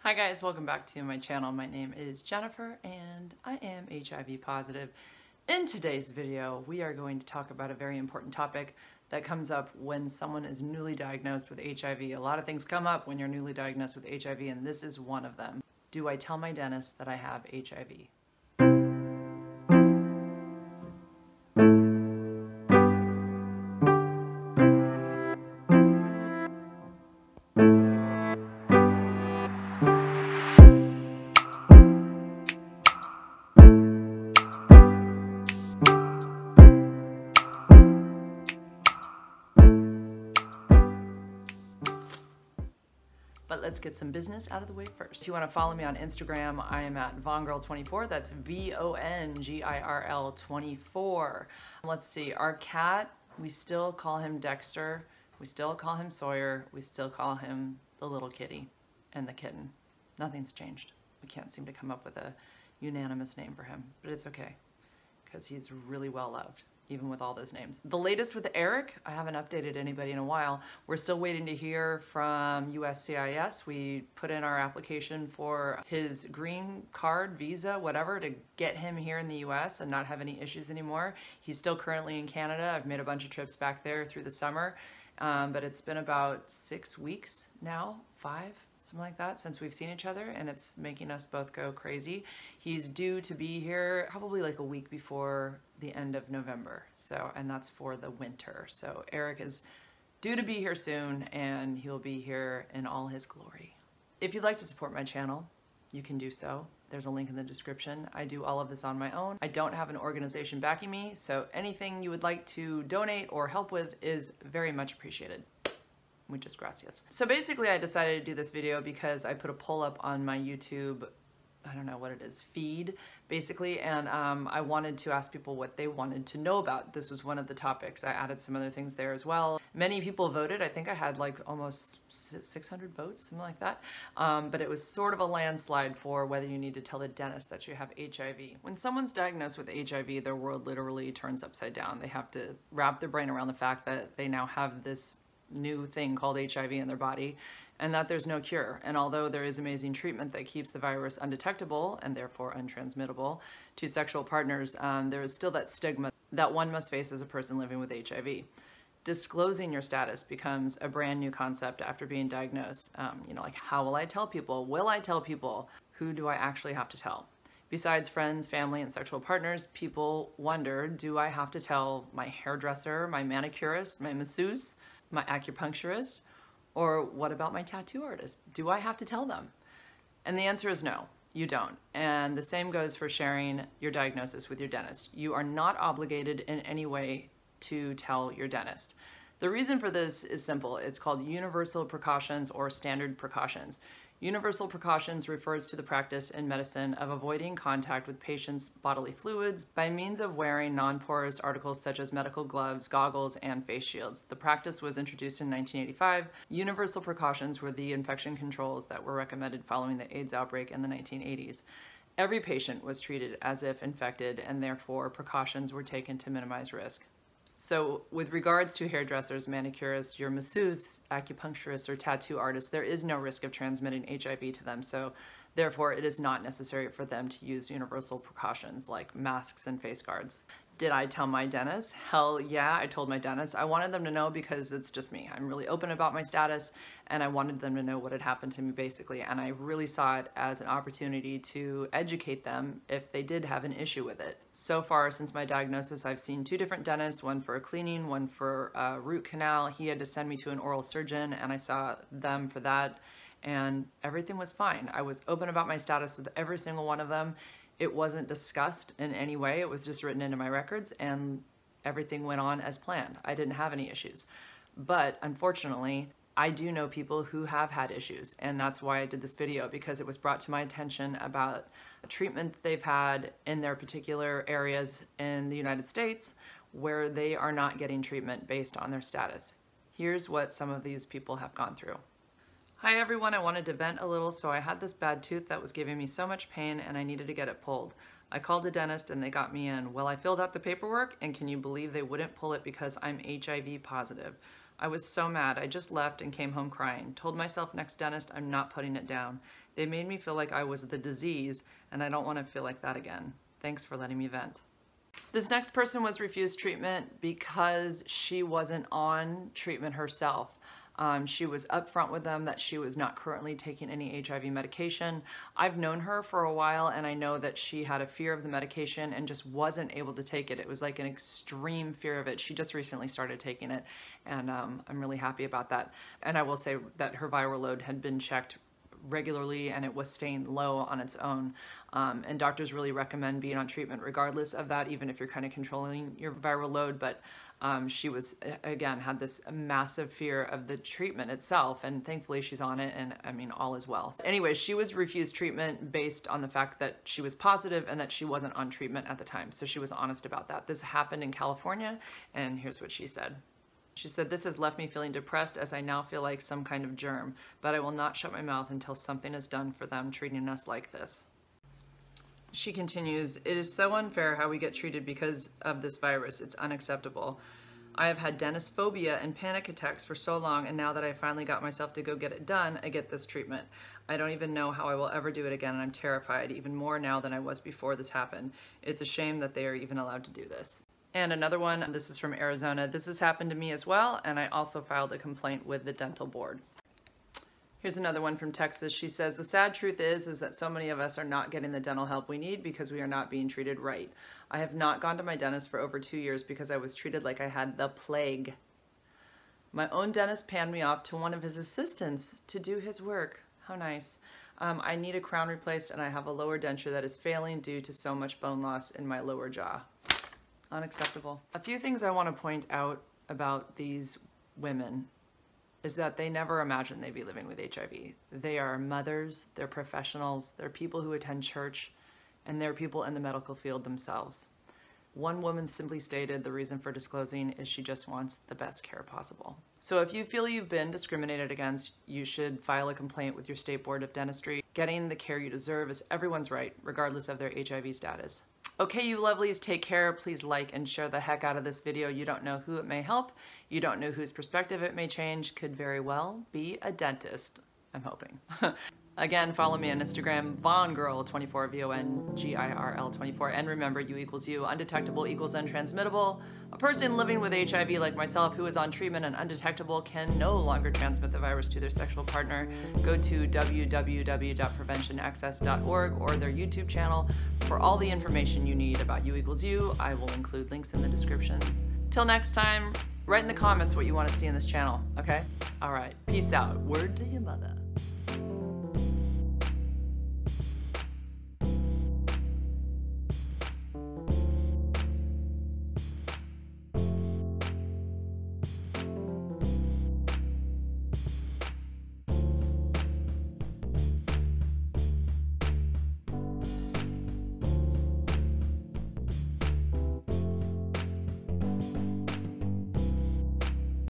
Hi guys, welcome back to my channel. My name is Jennifer and I am HIV positive. In today's video, we are going to talk about a very important topic that comes up when someone is newly diagnosed with HIV. A lot of things come up when you're newly diagnosed with HIV, and this is one of them. Do I tell my dentist that I have HIV? But let's get some business out of the way first. If you want to follow me on Instagram, I am at Vongirl24. That's VONGIRL 24. Let's see, our cat, we still call him Dexter. We still call him Sawyer. We still call him the little kitty and the kitten. Nothing's changed. We can't seem to come up with a unanimous name for him, but it's okay because he's really well loved, even with all those names. The latest with Eric, I haven't updated anybody in a while. We're still waiting to hear from USCIS. We put in our application for his green card, visa, whatever, to get him here in the US and not have any issues anymore. He's still currently in Canada. I've made a bunch of trips back there through the summer, but it's been about 6 weeks now, 5, something like that, since we've seen each other, and it's making us both go crazy. He's due to be here probably like a week before the end of November, and that's for the winter. So Eric is due to be here soon, and he'll be here in all his glory. If you'd like to support my channel, you can do so. There's a link in the description. I do all of this on my own. I don't have an organization backing me, so anything you would like to donate or help with is very much appreciated. Muchas gracias. So basically I decided to do this video because I put a poll up on my YouTube, I don't know what it is, feed, basically, and I wanted to ask people what they wanted to know about. This was one of the topics. I added some other things there as well. Many people voted. I think I had like almost 600 votes, something like that. But it was sort of a landslide for whether you need to tell the dentist that you have HIV. When someone's diagnosed with HIV, their world literally turns upside down. They have to wrap their brain around the fact that they now have this new thing called HIV in their body, and that there's no cure. And although there is amazing treatment that keeps the virus undetectable and therefore untransmittable to sexual partners, there is still that stigma that one must face as a person living with HIV. Disclosing your status becomes a brand new concept after being diagnosed. You know, like, how will I tell people? Will I tell people? Who do I actually have to tell? Besides friends, family, and sexual partners, people wonder, do I have to tell my hairdresser, my manicurist, my masseuse, my acupuncturist, or what about my tattoo artist? Do I have to tell them? And the answer is no, you don't. And the same goes for sharing your diagnosis with your dentist. You are not obligated in any way to tell your dentist. The reason for this is simple. It's called universal precautions or standard precautions. Universal precautions refers to the practice in medicine of avoiding contact with patients' bodily fluids by means of wearing non-porous articles such as medical gloves, goggles, and face shields. The practice was introduced in 1985. Universal precautions were the infection controls that were recommended following the AIDS outbreak in the 1980s. Every patient was treated as if infected, and therefore precautions were taken to minimize risk. So with regards to hairdressers, manicurists, your masseuse, acupuncturists, or tattoo artists, there is no risk of transmitting HIV to them. So therefore, it is not necessary for them to use universal precautions like masks and face guards. Did I tell my dentist? Hell yeah, I told my dentist. I wanted them to know because it's just me. I'm really open about my status, and I wanted them to know what had happened to me, basically. And I really saw it as an opportunity to educate them if they did have an issue with it. So far, since my diagnosis, I've seen 2 different dentists, one for a cleaning, one for a root canal. He had to send me to an oral surgeon, and I saw them for that, and everything was fine. I was open about my status with every single one of them. It wasn't discussed in any way. It was just written into my records, and everything went on as planned. I didn't have any issues. But unfortunately, I do know people who have had issues, and that's why I did this video, because it was brought to my attention about a treatment that they've had in their particular areas in the United States where they are not getting treatment based on their status. Here's what some of these people have gone through. Hi everyone, I wanted to vent a little. So I had this bad tooth that was giving me so much pain and I needed to get it pulled. I called a dentist and they got me in. Well, I filled out the paperwork, and can you believe they wouldn't pull it because I'm HIV positive. I was so mad. I just left and came home crying. Told myself next dentist I'm not putting it down. They made me feel like I was the disease, and I don't want to feel like that again. Thanks for letting me vent. This next person was refused treatment because she wasn't on treatment herself. She was upfront with them that she was not currently taking any HIV medication. I've known her for a while, and I know that she had a fear of the medication and just wasn't able to take it. It was like an extreme fear of it. She just recently started taking it, and I'm really happy about that. And I will say that her viral load had been checked regularly and it was staying low on its own. And doctors really recommend being on treatment regardless of that, even if you're kind of controlling your viral load. But she was, again, had this massive fear of the treatment itself, and thankfully she's on it, and I mean, all is well. Anyways, she was refused treatment based on the fact that she was positive and that she wasn't on treatment at the time. So she was honest about that. This happened in California, and here's what she said. She said, "This has left me feeling depressed as I now feel like some kind of germ, but I will not shut my mouth until something is done for them treating us like this." She continues, "It is so unfair how we get treated because of this virus. It's unacceptable. I have had dentist phobia and panic attacks for so long, and now that I finally got myself to go get it done, I get this treatment. I don't even know how I will ever do it again, and I'm terrified, even more now than I was before this happened. It's a shame that they are even allowed to do this." And another one, this is from Arizona. "This has happened to me as well, and I also filed a complaint with the dental board." Here's another one from Texas. She says, "The sad truth is that so many of us are not getting the dental help we need because we are not being treated right. I have not gone to my dentist for over 2 years because I was treated like I had the plague. My own dentist panned me off to one of his assistants to do his work." How nice. "I need a crown replaced and I have a lower denture that is failing due to so much bone loss in my lower jaw." Unacceptable. A few things I want to point out about these women is that they never imagined they'd be living with HIV. They are mothers, they're professionals, they're people who attend church, and they're people in the medical field themselves. One woman simply stated the reason for disclosing is she just wants the best care possible. So if you feel you've been discriminated against, you should file a complaint with your state board of dentistry. Getting the care you deserve is everyone's right, regardless of their HIV status. Okay, you lovelies, take care. Please like and share the heck out of this video. You don't know who it may help. You don't know whose perspective it may change. Could very well be a dentist, I'm hoping. Again, follow me on Instagram, VonGirl24, VonGirl24. And remember, U equals you. Undetectable equals untransmittable. A person living with HIV like myself who is on treatment and undetectable can no longer transmit the virus to their sexual partner. Go to www.preventionaccess.org or their YouTube channel for all the information you need about U equals you. I will include links in the description. Till next time, write in the comments what you want to see in this channel, okay? All right, peace out. Word to your mother.